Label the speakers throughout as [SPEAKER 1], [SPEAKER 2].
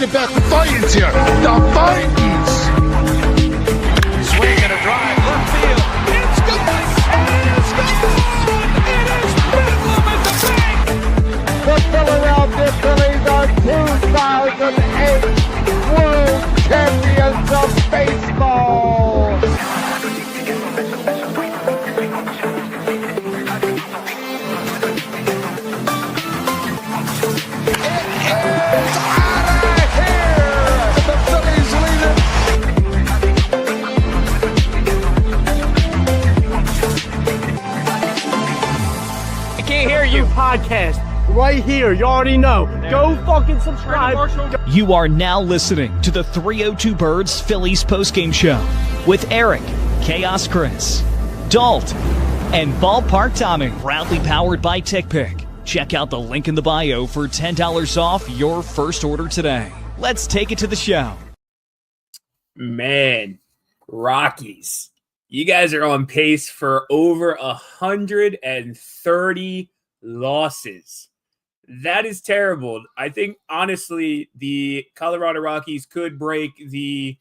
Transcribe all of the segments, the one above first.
[SPEAKER 1] talking about defiance here. Defiance.
[SPEAKER 2] Swing and a drive, left field. It's gone. It is gone. It is bedlam at the bank.
[SPEAKER 3] The Philadelphia Phillies are 2008 World Champions of Baseball.
[SPEAKER 4] Podcast right here. You already know. Go fucking subscribe.
[SPEAKER 5] You are now listening to the 302 Birds Phillies postgame show with Eric, Chaos Chris, Dalt, and Ballpark Tommy. Proudly powered by TickPick. Check out the link in the bio for $10 off your first order today. Let's take it to the show.
[SPEAKER 6] Man, Rockies. You guys are on pace for over 130 losses. That is terrible. I think, honestly, the Colorado Rockies could break the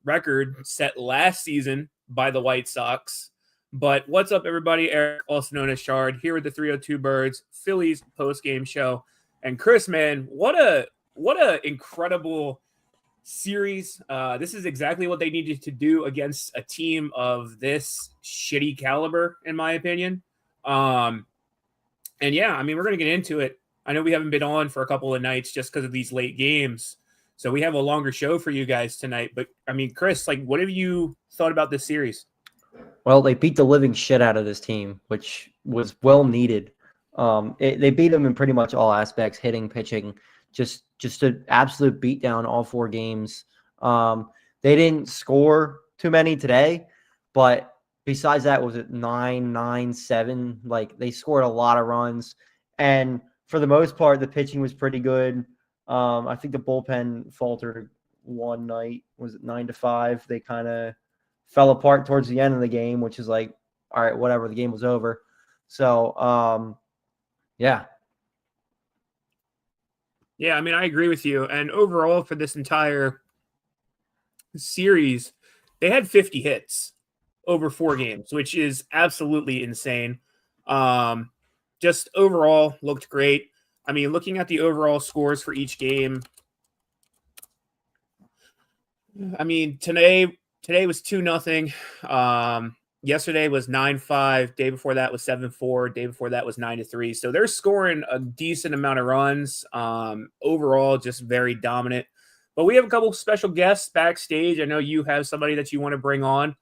[SPEAKER 6] record set last season by the White Sox. But what's up, everybody? Eric, also known as Shard, here with the 302 Birds Phillies post-game show. And Chris, man, what a incredible series. This is exactly what they needed to do against a team of this shitty caliber, in my opinion. And yeah, I mean, we're going to get into it. I know we haven't been on for a couple of nights just because of these late games. So we have a longer show for you guys tonight. But I mean, Chris, like, what have you thought about this series?
[SPEAKER 7] Well, they beat the living shit out of this team, which was well needed. They beat them in pretty much all aspects, hitting, pitching, just an absolute beatdown all four games. They didn't score too many today, but besides that, was it 9-7? Like, they scored a lot of runs. And for the most part, the pitching was pretty good. I think the bullpen faltered one night. Was it 9-5? They kind of fell apart towards the end of the game, which is like, all right, whatever, the game was over. So, yeah.
[SPEAKER 6] Yeah, I mean, I agree with you. And overall, for this entire series, they had 50 hits over 4 games, which is absolutely insane. Just overall looked great. I mean, looking at the overall scores for each game, I mean, today was 2-0. Yesterday was 9-5. Day before that was 7-4. Day before that was 9-3. So they're scoring a decent amount of runs. Overall, just very dominant. But we have a couple special guests backstage. I know you have somebody that you want to bring on.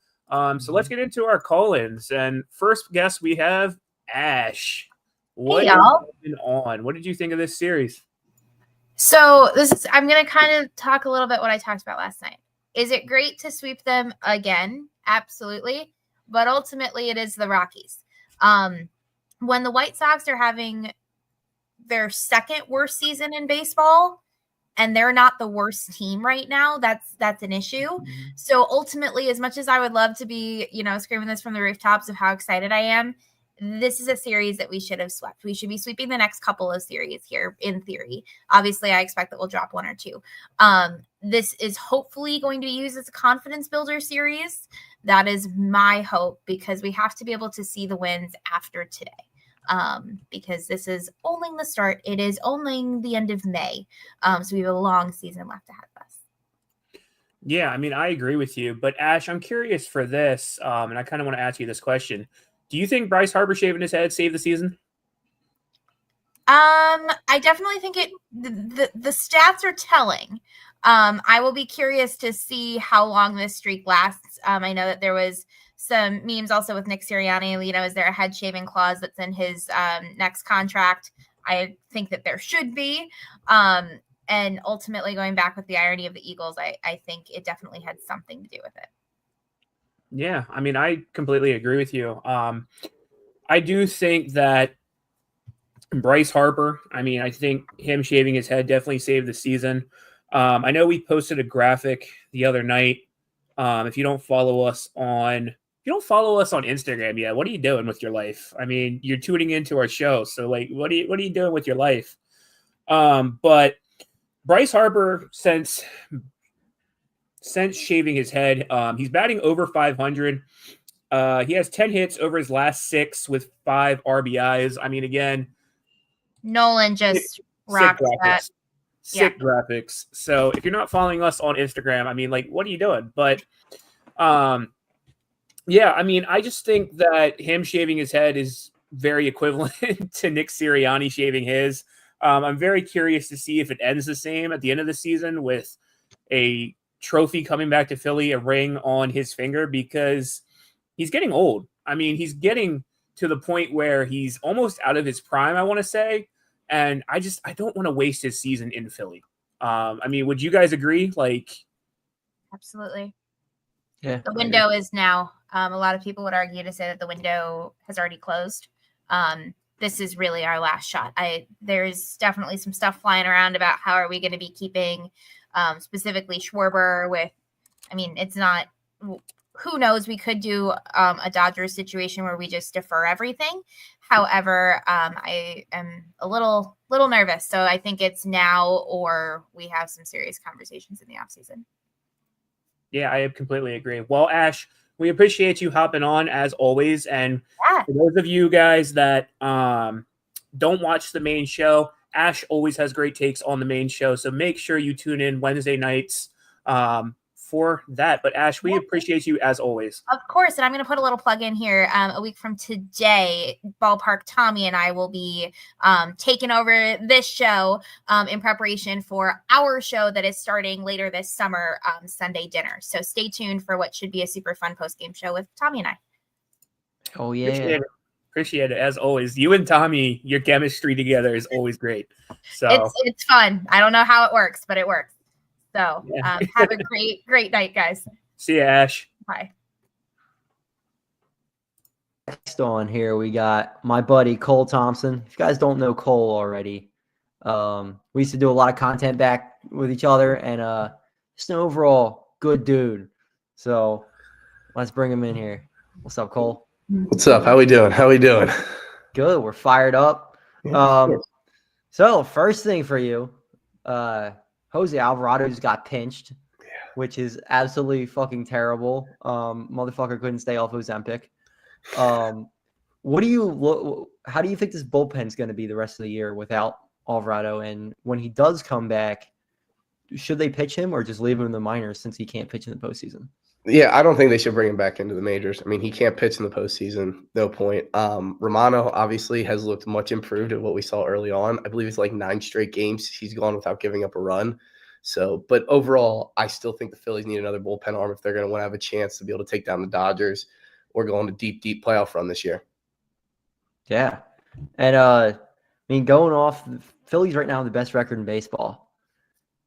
[SPEAKER 6] So let's get into our call-ins. And first guest we have Ash. What is going on? What did you think of this series?
[SPEAKER 8] So I'm going to kind of talk a little bit what I talked about last night. Is it great to sweep them again? Absolutely. But ultimately it is the Rockies. When the White Sox are having their second worst season in baseball, and they're not the worst team right now, that's an issue. Mm-hmm. So ultimately, as much as I would love to be, screaming this from the rooftops of how excited I am, this is a series that we should have swept. We should be sweeping the next couple of series here, in theory. Obviously, I expect that we'll drop 1 or 2. This is hopefully going to be used as a confidence builder series. That is my hope, because we have to be able to see the wins after today. Because this is only the start. It is only the end of May. So we have a long season left ahead of us.
[SPEAKER 6] Yeah, I mean, I agree with you. But Ash, I'm curious for this, and I kind of want to ask you this question. Do you think Bryce Harper shaving his head saved the season?
[SPEAKER 8] I definitely think the stats are telling. I will be curious to see how long this streak lasts. I know that there was some memes also with Nick Sirianni. Is there a head shaving clause that's in his next contract? I think that there should be. And ultimately, going back with the irony of the Eagles, I think it definitely had something to do with it.
[SPEAKER 6] Yeah, I mean, I completely agree with you. I do think that Bryce Harper, I think him shaving his head definitely saved the season. I know we posted a graphic the other night. If you don't follow us on Instagram yet, what are you doing with your life? I mean, you're tuning into our show, so like, what are you doing with your life? But Bryce Harper, since shaving his head, he's batting over 500. He has 10 hits over his last 6 with 5 RBIs. I mean, again,
[SPEAKER 8] Nolan just rocked that.
[SPEAKER 6] Sick graphics. So if you're not following us on Instagram, I mean, like, what are you doing? But yeah, I mean, I just think that him shaving his head is very equivalent to Nick Sirianni shaving his. I'm very curious to see if it ends the same at the end of the season with a trophy coming back to Philly, a ring on his finger, because he's getting old. I mean, he's getting to the point where he's almost out of his prime, I want to say. And I don't want to waste his season in Philly. I mean, would you guys agree? Like,
[SPEAKER 8] absolutely.
[SPEAKER 7] Yeah.
[SPEAKER 8] The window is now. A lot of people would argue to say that the window has already closed. This is really our last shot. There's definitely some stuff flying around about how are we going to be keeping specifically Schwarber with, I mean, it's not, who knows, we could do a Dodgers situation where we just defer everything. However, I am a little nervous. So I think it's now or we have some serious conversations in the offseason.
[SPEAKER 6] Yeah, I completely agree. Well, Ash, we appreciate you hopping on as always. And for those of you guys that don't watch the main show, Ash always has great takes on the main show. So make sure you tune in Wednesday nights for that. But Ash, we appreciate you as always.
[SPEAKER 8] Of course. And I'm going to put a little plug in here. A week from today, Ballpark Tommy and I will be taking over this show in preparation for our show that is starting later this summer, Sunday dinner. So stay tuned for what should be a super fun post-game show with Tommy and I.
[SPEAKER 7] Oh, yeah.
[SPEAKER 6] Appreciate it as always. You and Tommy, your chemistry together is always great. So
[SPEAKER 8] it's fun. I don't know how it works, but it works. So have a great night, guys.
[SPEAKER 6] See you, Ash.
[SPEAKER 8] Bye.
[SPEAKER 7] Next on here, we got my buddy Cole Thompson. If you guys don't know Cole already, we used to do a lot of content back with each other, and just an overall good dude. So let's bring him in here. What's up, Cole?
[SPEAKER 9] What's up? How we doing?
[SPEAKER 7] Good. We're fired up.
[SPEAKER 9] Yeah,
[SPEAKER 7] so first thing for you, Jose Alvarado just got pinched, which is absolutely fucking terrible. Motherfucker couldn't stay off Ozempic. How do you think this bullpen's going to be the rest of the year without Alvarado? And when he does come back, should they pitch him or just leave him in the minors since he can't pitch in the postseason?
[SPEAKER 9] Yeah, I don't think they should bring him back into the majors. I mean, he can't pitch in the postseason. No point. Romano obviously has looked much improved at what we saw early on. I believe it's like 9 straight games he's gone without giving up a run. So, but overall, I still think the Phillies need another bullpen arm if they're going to want to have a chance to be able to take down the Dodgers or go on a deep playoff run this year.
[SPEAKER 7] Yeah. And, I mean, going off, the Phillies right now have the best record in baseball.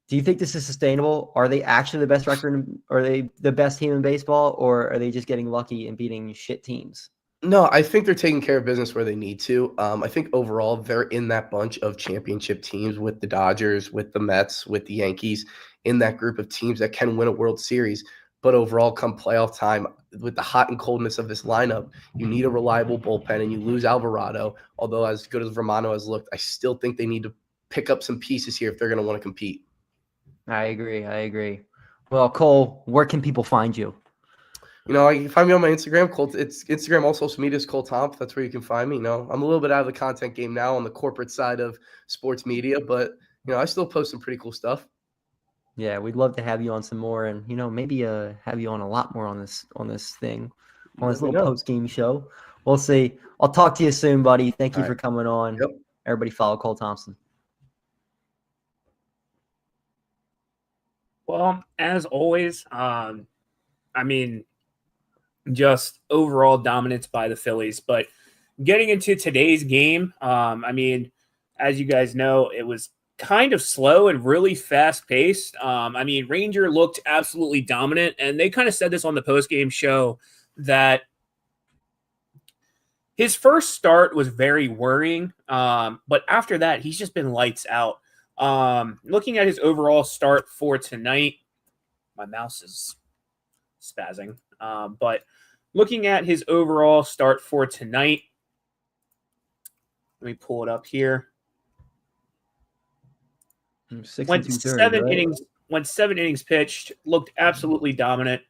[SPEAKER 7] Do you think this is sustainable? Are they actually the best record? Are they the best team in baseball, or are they just getting lucky and beating shit teams?
[SPEAKER 9] No, I think they're taking care of business where they need to. I think overall they're in that bunch of championship teams with the Dodgers, with the Mets, with the Yankees, in that group of teams that can win a World Series. But overall, come playoff time, with the hot and coldness of this lineup, you need a reliable bullpen, and you lose Alvarado. Although as good as Romano has looked, I still think they need to pick up some pieces here if they're going to want to compete.
[SPEAKER 7] I agree. Well, Cole, where can people find you?
[SPEAKER 9] You know, you can find me on my Instagram. It's Instagram, all social media is Cole Tomp. That's where you can find me. You know, I'm a little bit out of the content game now on the corporate side of sports media, but, you know, I still post some pretty cool stuff.
[SPEAKER 7] Yeah, we'd love to have you on some more, and, you know, maybe have you on a lot more on this little post-game show. We'll see. I'll talk to you soon, buddy. Thank you for coming on.
[SPEAKER 9] Yep.
[SPEAKER 7] Everybody follow Cole Thompson.
[SPEAKER 6] Well, as always, I mean, just overall dominance by the Phillies. But getting into today's game, I mean, as you guys know, it was kind of slow and really fast-paced. I mean, Ranger looked absolutely dominant, and they kind of said this on the postgame show that his first start was very worrying, but after that, he's just been lights out. Looking at his overall start for tonight, my mouse is spazzing. But looking at his overall start for tonight, let me pull it up here.
[SPEAKER 7] 6
[SPEAKER 6] Went
[SPEAKER 7] 2/3,
[SPEAKER 6] seven
[SPEAKER 7] right?
[SPEAKER 6] innings. Went 7 innings pitched. Looked absolutely dominant.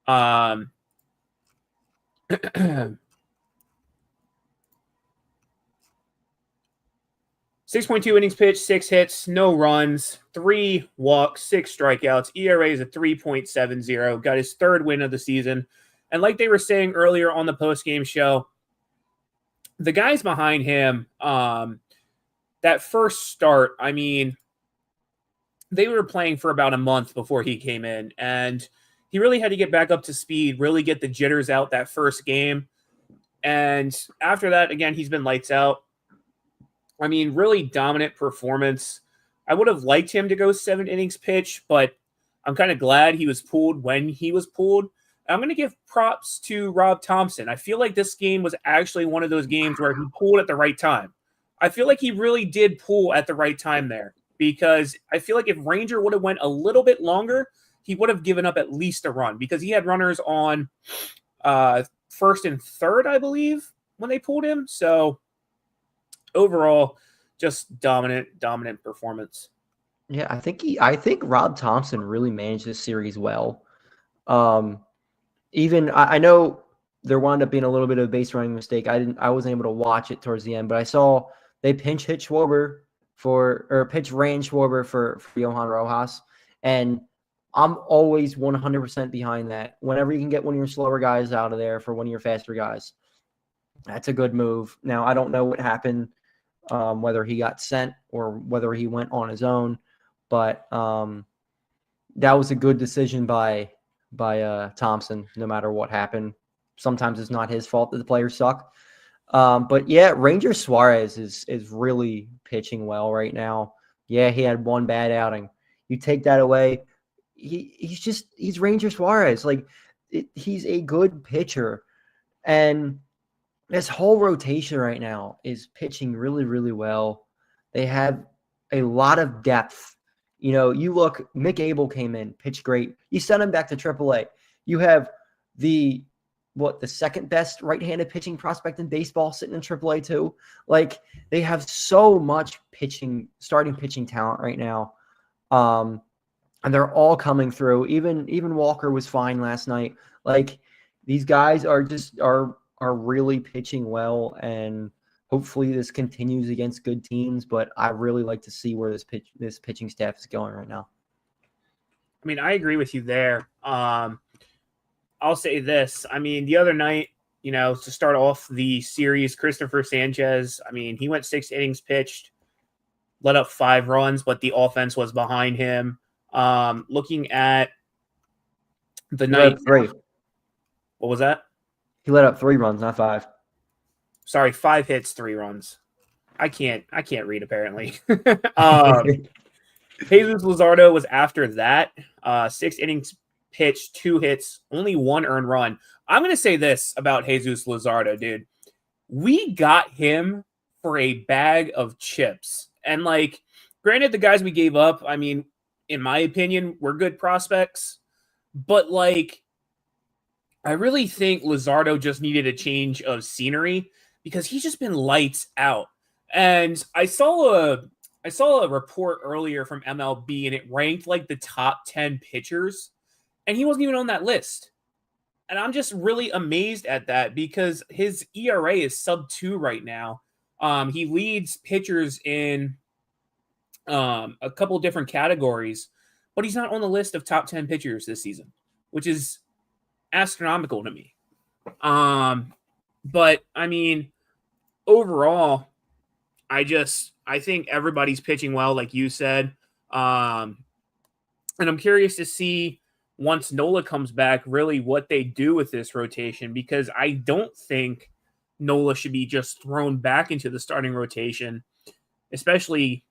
[SPEAKER 6] 6.2 innings pitched, 6 hits, no runs, 3 walks, 6 strikeouts. ERA is a 3.70. Got his 3rd win of the season. And like they were saying earlier on the post-game show, the guys behind him, that first start, I mean, they were playing for about a month before he came in. And he really had to get back up to speed, really get the jitters out that first game. And after that, again, he's been lights out. I mean, really dominant performance. I would have liked him to go 7 innings pitch, but I'm kind of glad he was pulled when he was pulled. I'm going to give props to Rob Thompson. I feel like this game was actually one of those games where he pulled at the right time. I feel like he really did pull at the right time there, because I feel like if Ranger would have went a little bit longer, he would have given up at least a run, because he had runners on first and third, I believe, when they pulled him. So overall, just dominant performance.
[SPEAKER 7] Yeah, I think Rob Thompson really managed this series well. Even I know there wound up being a little bit of a base running mistake. I wasn't able to watch it towards the end, but I saw they pinch hit Schwarber pitch ran Schwarber for Johan Rojas, and I'm always 100% behind that. Whenever you can get one of your slower guys out of there for one of your faster guys, that's a good move. Now I don't know what happened, whether he got sent or whether he went on his own, but that was a good decision by Thompson, no matter what happened. Sometimes it's not his fault that the players suck. But yeah, Ranger Suárez is really pitching well right now. Yeah, he had one bad outing. You take that away, he's Ranger Suárez. Like, he's a good pitcher. And this whole rotation right now is pitching really, really well. They have a lot of depth. You know, you look, Mick Abel came in, pitched great. You sent him back to AAA. You have the second best right-handed pitching prospect in baseball sitting in AAA too. Like, they have so much starting pitching talent right now. And they're all coming through. Even Walker was fine last night. Like, these guys are really pitching well, and hopefully this continues against good teams, but I really like to see where this pitching staff is going right now.
[SPEAKER 6] I mean, I agree with you there. I'll say this. I mean, the other night, to start off the series, Christopher Sanchez, I mean, he went 6 innings pitched, let up 5 runs, but the offense was behind him. Looking at the night.
[SPEAKER 7] 3.
[SPEAKER 6] What was that?
[SPEAKER 7] He let up 3 runs, not 5.
[SPEAKER 6] Sorry, 5 hits, 3 runs. I can't read, apparently. Jesus Luzardo was after that. 6 innings pitched, 2 hits, only 1 earned run. I'm going to say this about Jesus Luzardo, dude. We got him for a bag of chips. And, like, granted, the guys we gave up, I mean, in my opinion, were good prospects. But, like, I really think Luzardo just needed a change of scenery, because he's just been lights out. And I saw a report earlier from MLB, and it ranked like the top 10 pitchers, and he wasn't even on that list. And I'm just really amazed at that, because his ERA is sub 2 right now. He leads pitchers in a couple different categories, but he's not on the list of top 10 pitchers this season, which is astronomical to me. But I mean, overall, I think everybody's pitching well, like you said. And I'm curious to see, once Nola comes back, really what they do with this rotation, because I don't think Nola should be just thrown back into the starting rotation, especially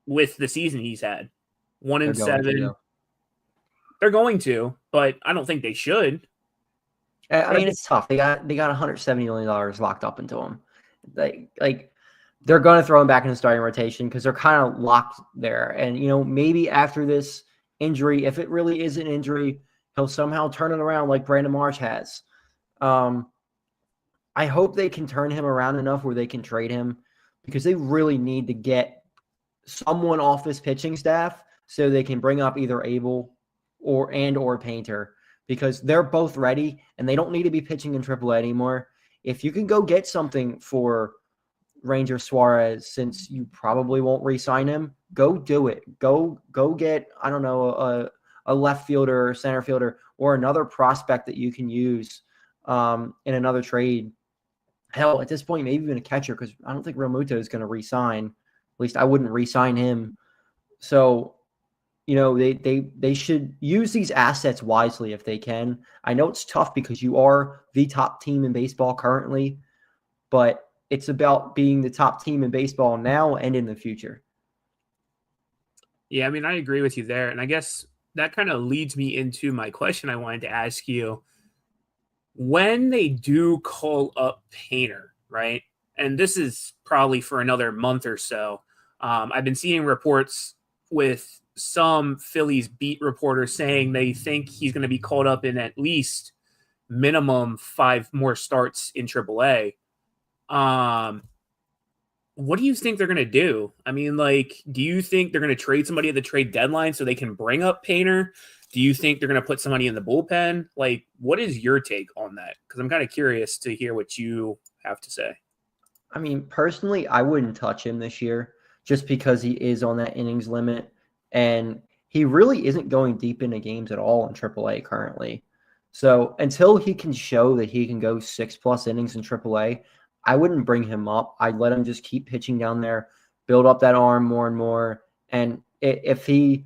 [SPEAKER 6] with the season he's had. 1-7. They're going to, but I don't think they should.
[SPEAKER 7] I mean, it's tough. They got $170 million locked up into them. Like they're going to throw him back in the starting rotation because they're kind of locked there. And, maybe after this injury, if it really is an injury, he'll somehow turn it around like Brandon Marsh has. I hope they can turn him around enough where they can trade him, because they really need to get someone off this pitching staff so they can bring up either Abel or Painter, because they're both ready and they don't need to be pitching in AAA anymore. If you can go get something for Ranger Suárez, since you probably won't re-sign him, go do it. Go get, I don't know, a left fielder or center fielder or another prospect that you can use in another trade. Hell, at this point, maybe even a catcher, because I don't think Realmuto is going to re-sign. At least I wouldn't re-sign him. So, they should use these assets wisely if they can. I know it's tough because you are the top team in baseball currently, but it's about being the top team in baseball now and in the future.
[SPEAKER 6] Yeah, I mean, I agree with you there. And I guess that kind of leads me into my question I wanted to ask you. When they do call up Painter, right? And this is probably for another month or so. I've been seeing reports with some Phillies beat reporters saying they think he's going to be called up in at least minimum 5 more starts in AAA. What do you think they're going to do? I mean, do you think they're going to trade somebody at the trade deadline so they can bring up Painter? Do you think they're going to put somebody in the bullpen? What is your take on that? Because I'm kind of curious to hear what you have to say.
[SPEAKER 7] I mean, personally, I wouldn't touch him this year just because he is on that innings limit. And he really isn't going deep into games at all in AAA currently. So until he can show that he can go 6+ innings in AAA, I wouldn't bring him up. I'd let him just keep pitching down there, build up that arm more and more. And if he's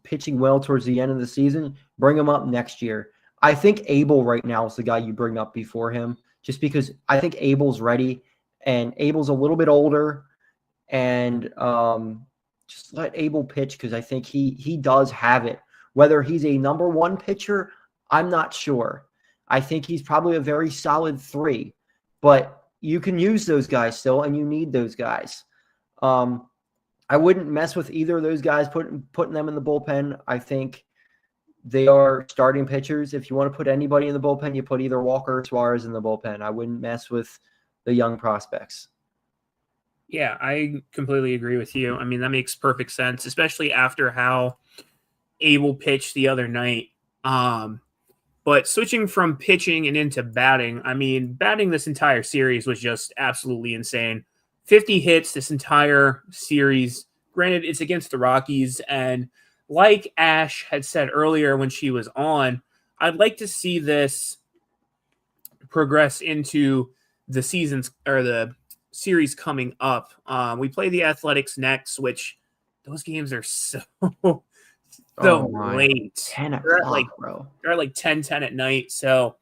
[SPEAKER 7] pitching well towards the end of the season, bring him up next year. I think Abel right now is the guy you bring up before him, just because I think Abel's ready and Abel's a little bit older, and just let Abel pitch because I think he does have it. Whether he's a number 1 pitcher, I'm not sure. I think he's probably a very solid 3, but you can use those guys still, and you need those guys. I wouldn't mess with either of those guys, putting them in the bullpen. I think they are starting pitchers. If you want to put anybody in the bullpen, you put either Walker or Suárez in the bullpen. I wouldn't mess with the young prospects.
[SPEAKER 6] Yeah, I completely agree with you. I mean, that makes perfect sense, especially after how Abel pitched the other night. But switching from pitching and into batting, I mean, batting this entire series was just absolutely insane. 50 hits this entire series. Granted, it's against the Rockies, and like Ash had said earlier when she was on, I'd like to see this progress into the seasons or the series coming up. We play the Athletics next, which those games are so late.
[SPEAKER 7] 10 o'clock, bro.
[SPEAKER 6] They're at 10 at night. So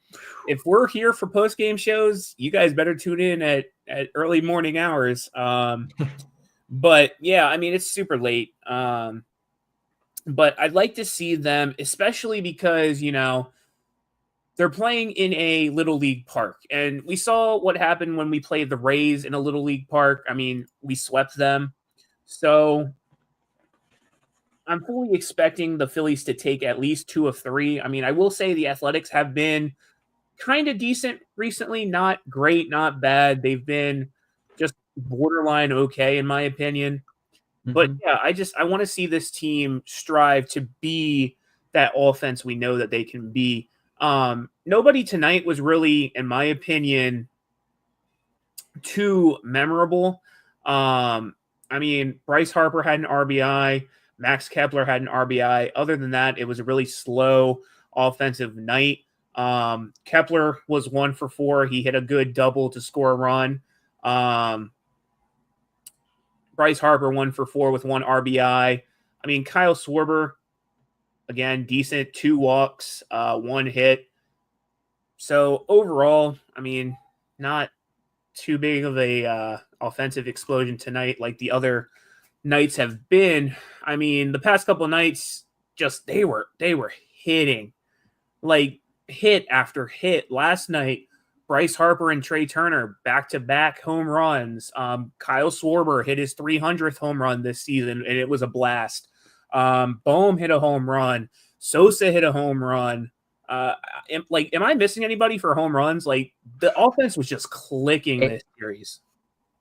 [SPEAKER 6] if we're here for post-game shows, you guys better tune in at early morning hours. But yeah, I mean, it's super late. But I'd like to see them, especially because, they're playing in a Little League park. And we saw what happened when we played the Rays in a Little League park. I mean, we swept them. So I'm fully expecting the Phillies to take at least 2 of 3. I mean, I will say the Athletics have been kind of decent recently. Not great, not bad. They've been just borderline okay, in my opinion. Mm-hmm. But yeah, I want to see this team strive to be that offense we know that they can be. Nobody tonight was really, in my opinion, too memorable. I mean, Bryce Harper had an RBI. Max Kepler had an RBI. Other than that, it was a really slow offensive night. Kepler was 1 for 4. He hit a good double to score a run. Bryce Harper 1 for 4 with 1 RBI. I mean, Kyle Schwarber, again, decent, 2 walks, 1 hit. So overall, I mean, not too big of a offensive explosion tonight like the other nights have been. I mean, the past couple of nights, just they were hitting, hit after hit. Last night, Bryce Harper and Trey Turner back-to-back home runs. Kyle Schwarber hit his 300th home run this season, and it was a blast. Bohm hit a home run. Sosa hit a home run. Am I missing anybody for home runs? The offense was just clicking this series.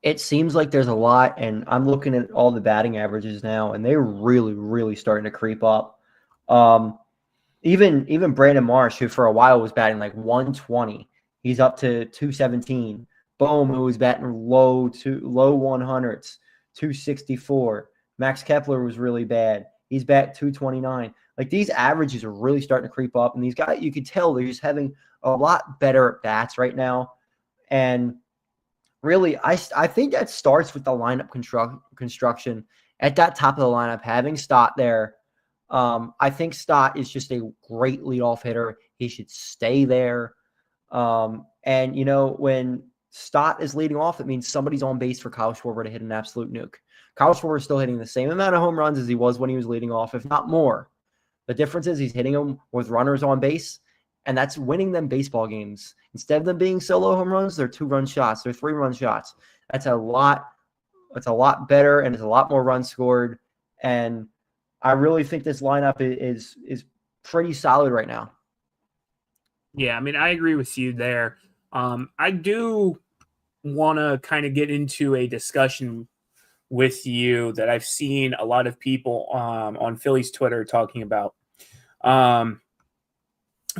[SPEAKER 7] it seems like there's a lot, and I'm looking at all the batting averages now, and they're really, really starting to creep up. Even Brandon Marsh, who for a while was batting like 120, he's up to 217. Bohm, who was batting low 100s, 264. Max Kepler was really bad. He's back 229. Like, these averages are really starting to creep up, and these guys, you can tell they're just having a lot better at bats right now. And really, I think that starts with the lineup construction at that top of the lineup, having Stott there. I think Stott is just a great leadoff hitter. He should stay there. And, when Stott is leading off, it means somebody's on base for Kyle Schwarber to hit an absolute nuke. Kyle Schwarber is still hitting the same amount of home runs as he was when he was leading off, if not more. The difference is he's hitting them with runners on base, and that's winning them baseball games. Instead of them being solo home runs, they're 2-run shots. They're 3-run shots. That's a lot. It's a lot better, and it's a lot more runs scored. And I really think this lineup is pretty solid right now.
[SPEAKER 6] Yeah, I mean, I agree with you there. I do want to kind of get into a discussion with you that I've seen a lot of people on Phillies Twitter talking about.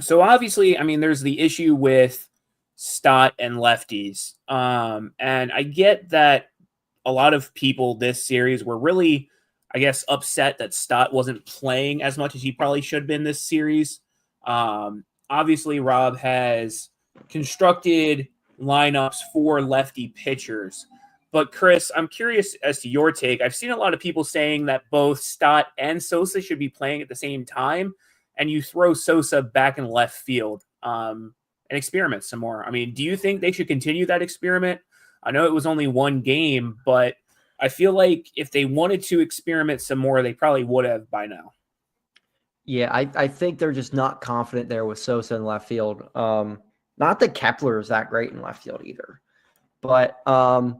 [SPEAKER 6] So obviously, I mean, there's the issue with Stott and lefties. And I get that a lot of people this series were really, I guess, upset that Stott wasn't playing as much as he probably should have been this series. Obviously, Rob has constructed lineups for lefty pitchers. But Chris, I'm curious as to your take. I've seen a lot of people saying that both Stott and Sosa should be playing at the same time, and you throw Sosa back in left field and experiment some more. I mean, do you think they should continue that experiment? I know it was only one game, but I feel like if they wanted to experiment some more, they probably would have by now.
[SPEAKER 7] Yeah, I think they're just not confident there with Sosa in left field. Not that Kepler is that great in left field either, but I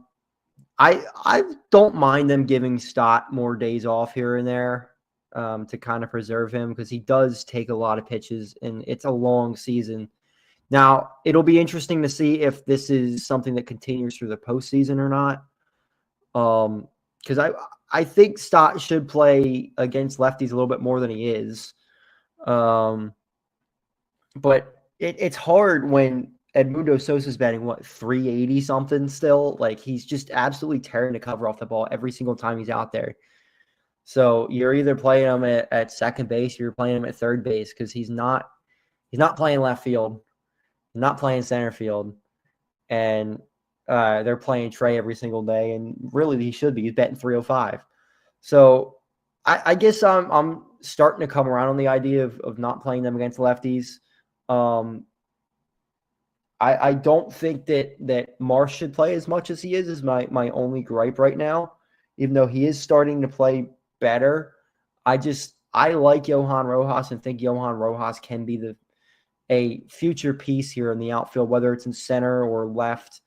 [SPEAKER 7] don't mind them giving Stott more days off here and there to kind of preserve him, because he does take a lot of pitches and it's a long season. Now, it'll be interesting to see if this is something that continues through the postseason or not. Because I think Stott should play against lefties a little bit more than he is. But it's hard when Edmundo Sosa's batting, 380 something still? Like, he's just absolutely tearing the cover off the ball every single time he's out there. So you're either playing him at second base or you're playing him at third base, because he's not playing left field, not playing center field, and they're playing Trey every single day, and really he should be. He's batting 305. So I guess I'm starting to come around on the idea of not playing them against lefties. I don't think that Marsh should play as much as he is my only gripe right now, even though he is starting to play better. I like Johan Rojas and think Johan Rojas can be a future piece here in the outfield, whether it's in center or left.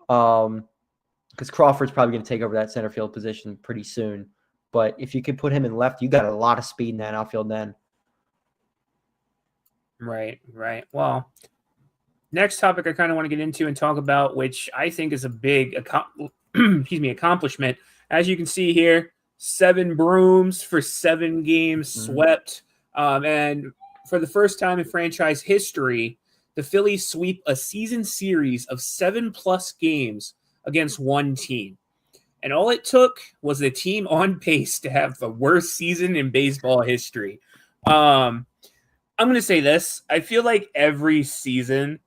[SPEAKER 7] Because Crawford's probably going to take over that center field position pretty soon. But if you could put him in left, you got a lot of speed in that outfield then.
[SPEAKER 6] Right. Well, next topic I kind of want to get into and talk about, which I think is a big accomplishment. As you can see here, 7 brooms for 7 games swept. And for the first time in franchise history, the Phillies sweep a season series of 7+ games against one team. And all it took was the team on pace to have the worst season in baseball history. I'm going to say this. I feel like every season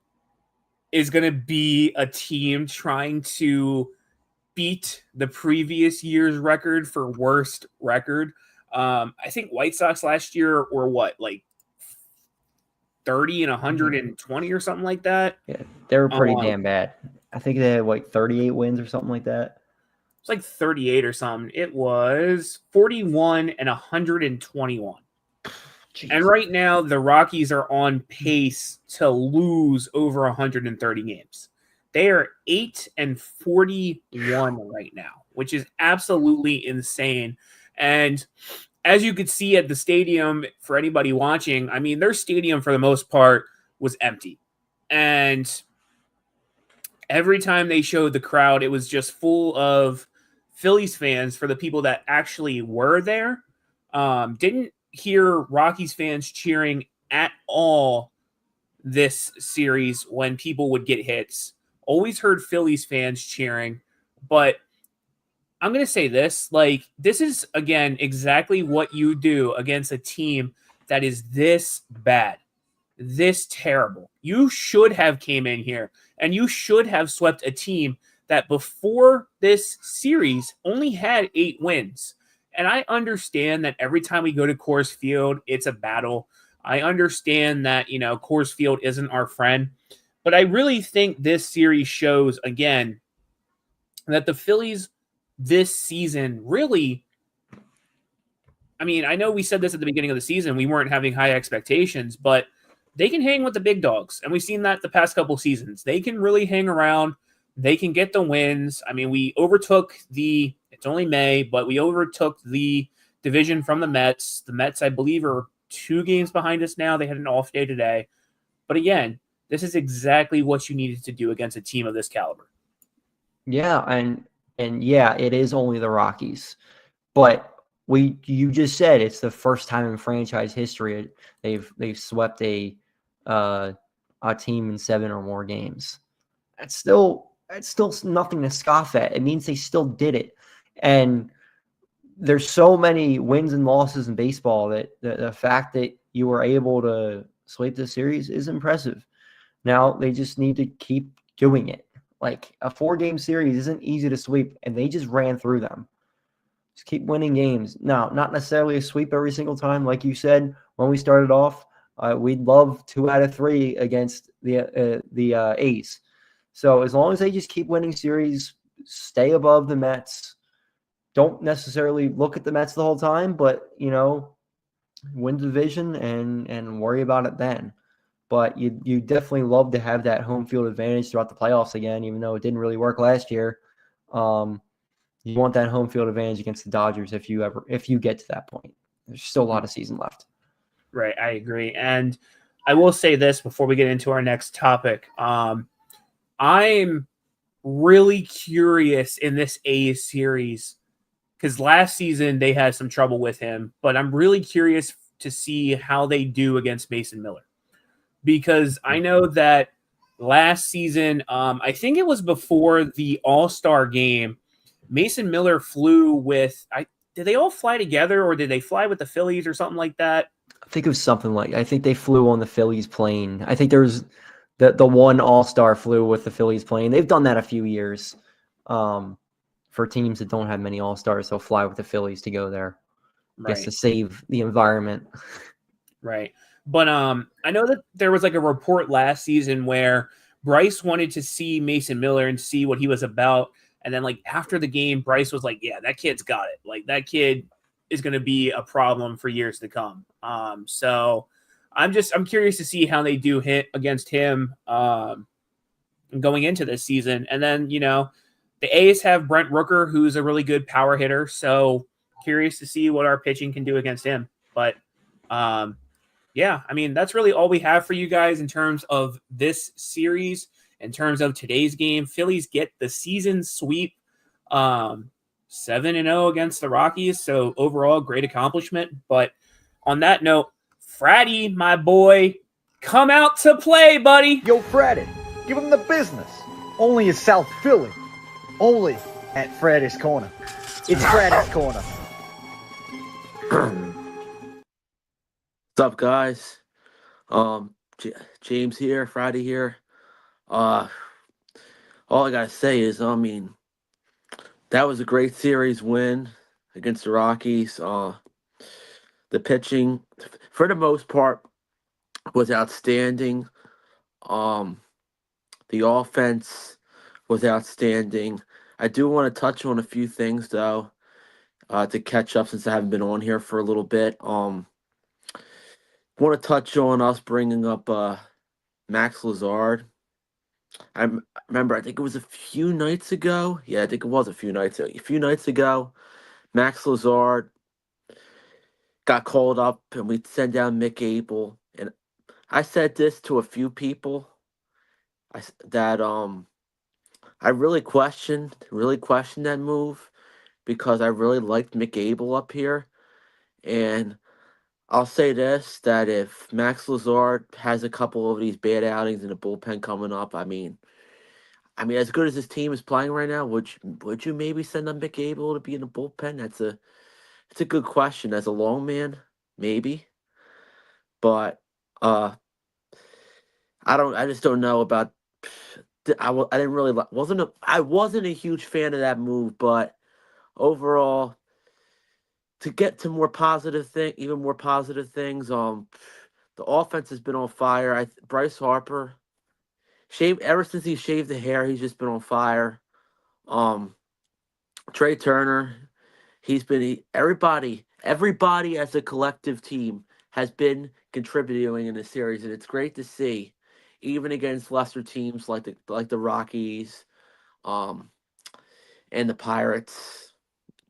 [SPEAKER 6] is going to be a team trying to beat the previous year's record for worst record. I think White Sox last year were like 30 and 120 or something like that.
[SPEAKER 7] Yeah, they were pretty damn bad. I think they had like 38 wins or something like that.
[SPEAKER 6] It's like 38 or something. It was 41 and 121. Jeez. And right now, the Rockies are on pace to lose over 130 games. They are 8-41 right now, which is absolutely insane. And as you could see at the stadium, for anybody watching, I mean, their stadium for the most part was empty. And every time they showed the crowd, it was just full of Phillies fans for the people that actually were there. Didn't hear Rockies fans cheering at all this series when people would get hits. Always heard Phillies fans cheering, but I'm going to say this, like, this is, again, exactly what you do against a team that is this bad, this terrible. You should have came in here and you should have swept a team that before this series only had 8 wins. And I understand that every time we go to Coors Field, it's a battle. I understand that, Coors Field isn't our friend. But I really think this series shows, again, that the Phillies this season really, I mean, I know we said this at the beginning of the season, we weren't having high expectations, but they can hang with the big dogs. And we've seen that the past couple seasons. They can really hang around. They can get the wins. I mean, we overtook it's only May, but we overtook the division from the Mets. The Mets, I believe, are 2 games behind us now. They had an off day today. But again, this is exactly what you needed to do against a team of this caliber.
[SPEAKER 7] Yeah, and yeah, it is only the Rockies. But you just said it's the first time in franchise history they've swept a team in 7 or more games. That's still nothing to scoff at. It means they still did it. And there's so many wins and losses in baseball that the fact that you were able to sweep the series is impressive. Now they just need to keep doing it. Like, a 4-game series isn't easy to sweep, and they just ran through them. Just keep winning games. Now, not necessarily a sweep every single time. Like you said, when we started off, we'd love 2 out of 3 against the A's. So as long as they just keep winning series, stay above the Mets, don't necessarily look at the Mets the whole time, but, win the division and worry about it then. But you definitely love to have that home field advantage throughout the playoffs again, even though it didn't really work last year. You want that home field advantage against the Dodgers if you get to that point. There's still a lot of season left.
[SPEAKER 6] Right, I agree. And I will say this before we get into our next topic. I'm really curious in this A's series because last season they had some trouble with him, but I'm really curious to see how they do against Mason Miller. Because I know that last season, I think it was before the All-Star game, Mason Miller flew with did they all fly together or did they fly with the Phillies or something like that?
[SPEAKER 7] I think it was something I think they flew on the Phillies plane. I think there was the one All-Star flew with the Phillies plane. They've done that a few years. For teams that don't have many All-Stars, they'll fly with the Phillies to go there. I guess to save the environment.
[SPEAKER 6] Right. But I know that there was like a report last season where Bryce wanted to see Mason Miller and see what he was about. And then like after the game, Bryce was like, yeah, that kid's got it. Like that kid is going to be a problem for years to come. So I'm curious to see how they do hit against him going into this season. And then, the A's have Brent Rooker, who's a really good power hitter. So curious to see what our pitching can do against him. But yeah, I mean, that's really all we have for you guys in terms of this series. In terms of today's game, Phillies get the season sweep 7-0 against the Rockies. So overall, great accomplishment. But on that note, Fratty, my boy, come out to play, buddy.
[SPEAKER 10] Yo, Fratty, give him the business. Only in South Philly. Only at Fratty's Corner. It's Fratty's Corner.
[SPEAKER 11] What's up, guys? James here, Friday here. All I gotta say is, that was a great series win against the Rockies. The pitching, for the most part, was outstanding. The offense was outstanding. I do want to touch on a few things though, to catch up since I haven't been on here for a little bit. Want to touch on us bringing up Max Lazard. I remember, I think it was a few nights ago. Yeah, I think it was a few nights ago. Max Lazard got called up, and we sent down Mick Abel. And I said this to a few people. That I really questioned that move because I really liked McAble up here. And I'll say this, that if Max Lazard has a couple of these bad outings in the bullpen coming up, I mean, as good as this team is playing right now, would you maybe send up McAble to be in the bullpen? It's a good question. As a long man, maybe. But I just don't know about. I didn't really I wasn't a huge fan of that move, but overall, to get to even more positive things, the offense has been on fire. Bryce Harper, ever since he shaved the hair, he's just been on fire. Trey Turner, everybody as a collective team has been contributing in the series, and it's great to see, even against lesser teams like the Rockies, and the Pirates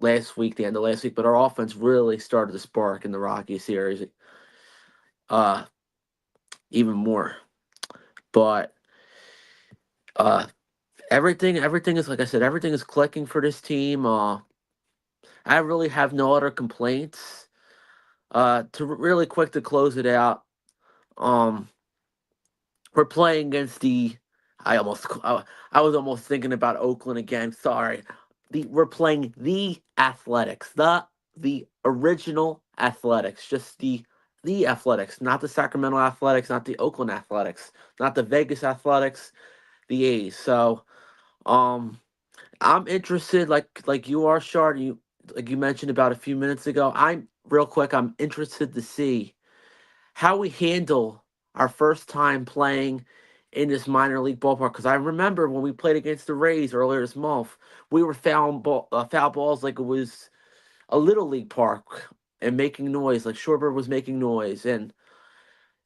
[SPEAKER 11] the end of last week. But our offense really started to spark in the Rockies series, even more. But everything is, like I said, everything is clicking for this team. I really have no other complaints. Really quick to close it out. We're playing against I was almost thinking about Oakland again. Sorry. We're playing the Athletics, the original Athletics, just the Athletics, not the Sacramento Athletics, not the Oakland Athletics, not the Vegas Athletics, the A's. So, I'm interested, like you are, Shard, like you mentioned about a few minutes ago. I'm interested to see how we handle our first time playing in this minor league ballpark. Because I remember when we played against the Rays earlier this month, we were foul balls like it was a little league park and making noise, like Shorebird was making noise and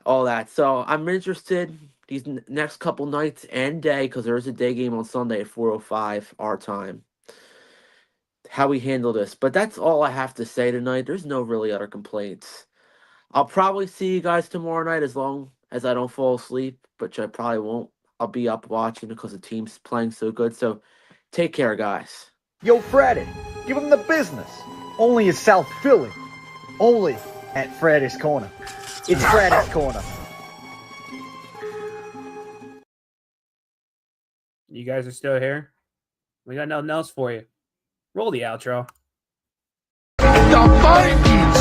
[SPEAKER 11] all that. So I'm interested these next couple nights and day, because there is a day game on Sunday at 4:05 our time, how we handle this. But that's all I have to say tonight. There's no really other complaints. I'll probably see you guys tomorrow night, as long as I don't fall asleep, which I probably won't. I'll be up watching because the team's playing so good. So take care, guys.
[SPEAKER 10] Yo, Fratty, give him the business. Only in South Philly. Only at Fratty's Corner. It's Fratty's Corner.
[SPEAKER 6] You guys are still here? We got nothing else for you. Roll the outro.
[SPEAKER 1] The Vikings!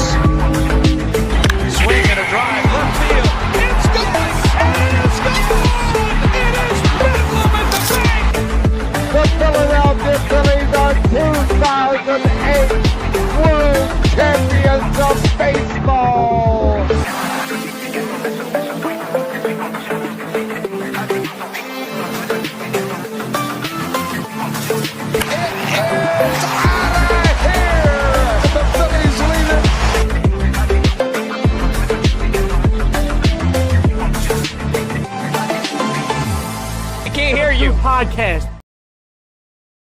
[SPEAKER 2] Swing and a drive, left field. It's gone! And it's gone! It is Bedlam at the bank!
[SPEAKER 3] The Philadelphia Phillies are 2008 World Champions of Baseball!
[SPEAKER 4] Podcast